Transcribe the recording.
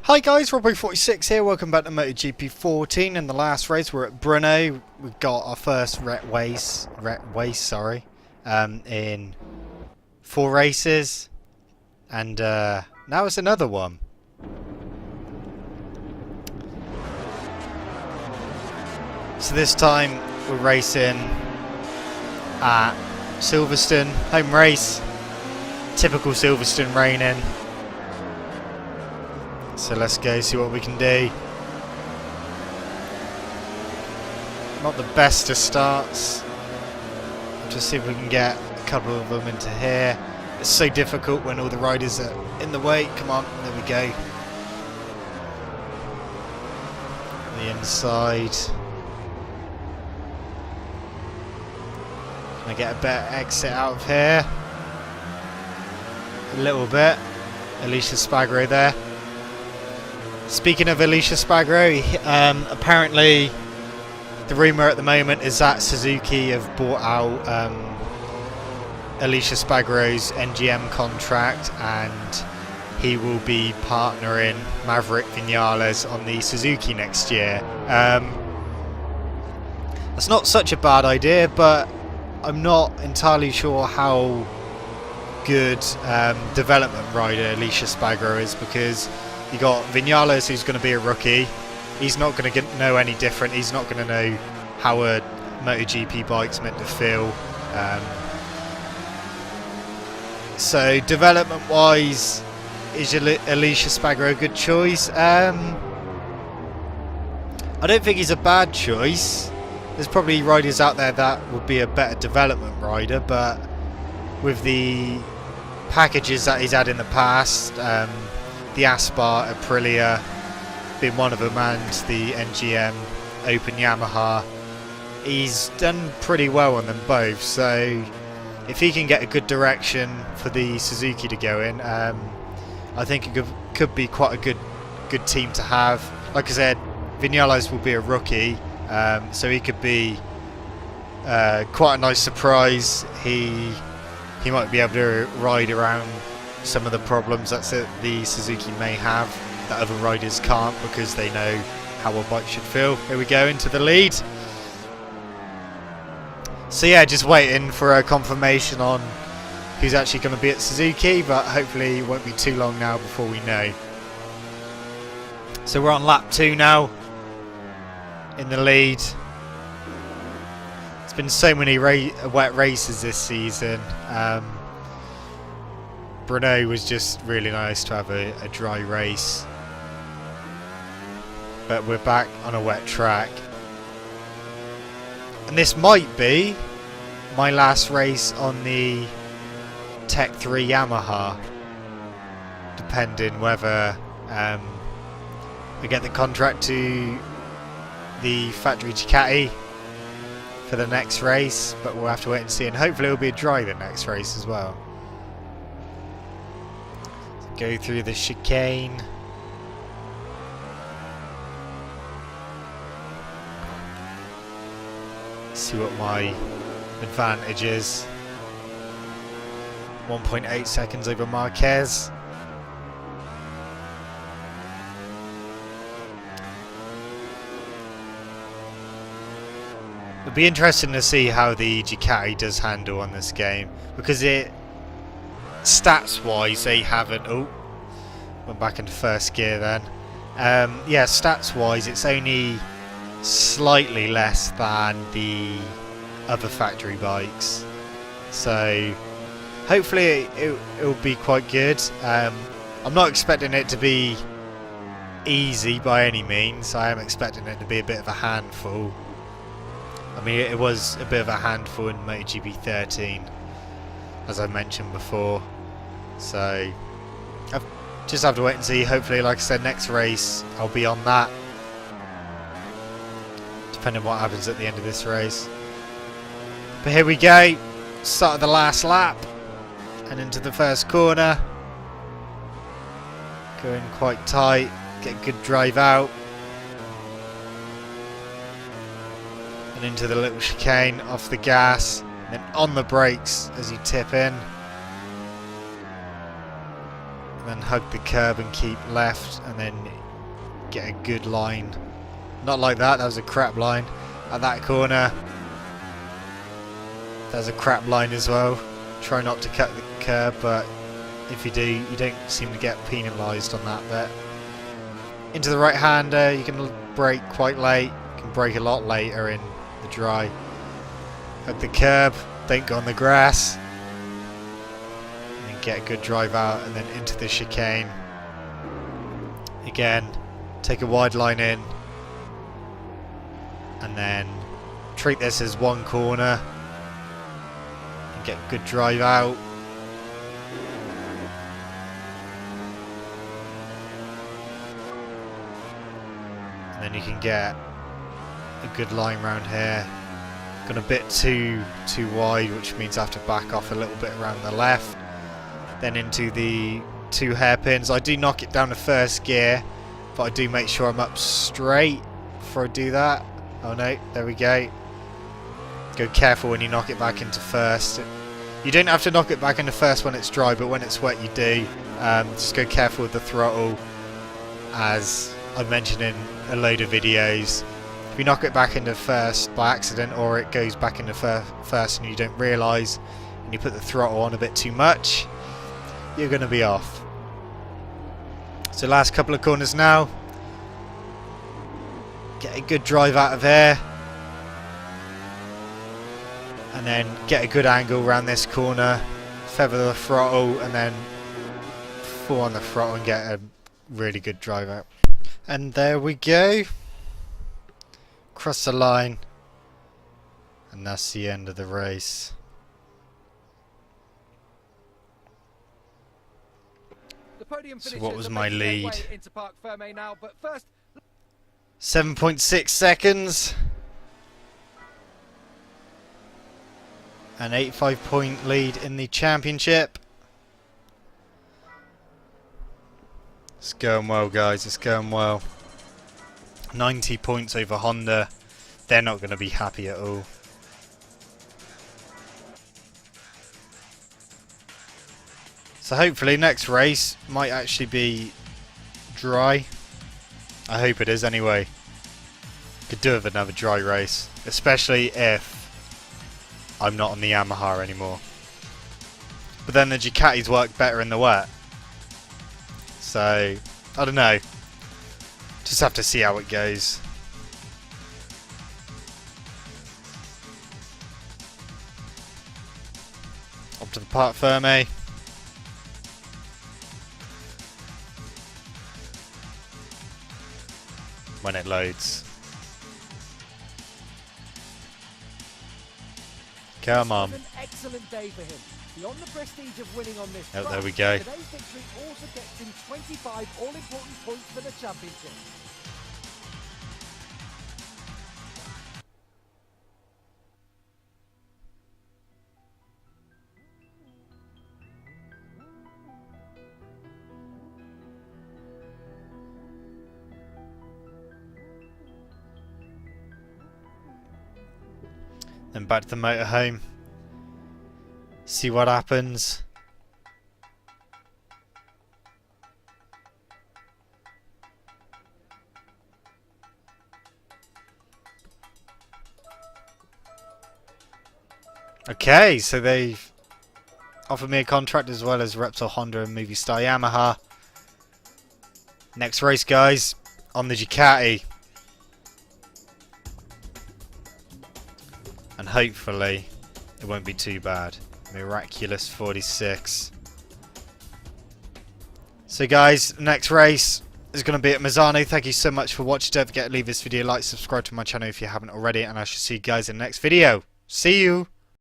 Hi guys, Robbo46 here, welcome back to MotoGP 14. In the last race we're at Brno. We got our first race, in 4 races. And now it's another one. So this time we're racing at Silverstone, home race. Typical Silverstone raining. So let's go see what we can do. Not the best of starts. Just see if we can get a couple of them into here. It's so difficult when all the riders are in the way. Come on, there we go. The inside. Can I get a better exit out of here? A little bit. Alicia Spagro there. Speaking of Alicia Spagro, apparently the rumour at the moment is that Suzuki have bought out Alicia Spagro's NGM contract and he will be partnering Maverick Vinales on the Suzuki next year. That's not such a bad idea, but I'm not entirely sure how good development rider Alicia Spagro is, because you got Vinales, who's going to be a rookie. He's not going to know any different. He's not going to know how a MotoGP bike's meant to feel. So development-wise, is Alicia Spagro a good choice? I don't think he's a bad choice. There's probably riders out there that would be a better development rider, but with the packages that he's had in the past, the Aspar, Aprilia being one of them, and the NGM Open Yamaha, he's done pretty well on them both. So if he can get a good direction for the Suzuki to go in, I think it could be quite a good team to have. Like I said, Vinales will be a rookie, so he could be quite a nice surprise. He might be able to ride around some of the problems that the Suzuki may have that other riders can't, because they know how a bike should feel. Here we go, into the lead. So yeah, just waiting for a confirmation on who's actually going to be at Suzuki, but hopefully it won't be too long now before we know. So we're on lap 2 now, in the lead. It's been so many wet races this season. Brno was just really nice to have a dry race, but we're back on a wet track, and this might be my last race on the Tech 3 Yamaha, depending whether I get the contract to the factory Ducati for the next race, but we'll have to wait and see, and hopefully it'll be a dry the next race as well. Go through the chicane. See what my advantage is. 1.8 seconds over Marquez. It'll be interesting to see how the Ducati does handle on this game, because stats wise they haven't went back into first gear then. Yeah, stats wise it's only slightly less than the other factory bikes, so hopefully it'll be quite good. I'm not expecting it to be easy by any means. I am expecting it to be a bit of a handful. I mean, it was a bit of a handful in MotoGP 13, as I mentioned before. So I just have to wait and see. Hopefully, like I said, next race I'll be on that, depending on what happens at the end of this race. But here we go, start of the last lap and into the first corner. Going quite tight, get a good drive out and into the little chicane, off the gas, and then on the brakes as you tip in. then hug the curb and keep left, and then get a good line. Not like that, that was a crap line. At that corner, there's a crap line as well. Try not to cut the curb, but if you do, you don't seem to get penalised on that bit. Into the right-hander, you can brake quite late. You can brake a lot later in the dry. Hug the curb, don't go on the grass. And then get a good drive out, and then into the chicane. Again, take a wide line in. And then treat this as one corner. And get a good drive out. And then you can get a good line round here. Gone a bit too wide, which means I have to back off a little bit around the left. Then into the 2 hairpins. I do knock it down to first gear, but I do make sure I'm up straight before I do that. Oh no, there we go. Go careful when you knock it back into first. You don't have to knock it back into first when it's dry, but when it's wet you do. Just go careful with the throttle, as I've mentioned in a load of videos. If you knock it back into first by accident, or it goes back into first and you don't realise, and you put the throttle on a bit too much, you're going to be off. So last couple of corners now. Get a good drive out of here. And then get a good angle around this corner. Feather the throttle and then fall on the throttle and get a really good drive out. And there we go. Cross the line. And that's the end of the race. So what was my lead? 7.6 seconds. An 85-point lead in the championship. It's going well, guys. It's going well. 90 points over Honda. They're not going to be happy at all. So hopefully next race might actually be dry. I hope it is anyway. Could do with another dry race, especially if I'm not on the Yamaha anymore. But then the Ducatis work better in the wet. So, I don't know. Just have to see how it goes. Up to the Parc Ferme. When it loads. Come on. An excellent day for him. Beyond the prestige of winning on this there we go. Today's victory also gets him 25 all-important points for the championship. Then back to the motorhome. See what happens. Okay, so they've offered me a contract as well as Repsol Honda and Movistar Yamaha. Next race, guys, on the Ducati. And hopefully it won't be too bad. Miraculous 46. So guys, next race is going to be at Misano. Thank you so much for watching. Don't forget to leave this video a like, subscribe to my channel if you haven't already, and I shall see you guys in the next video. See you!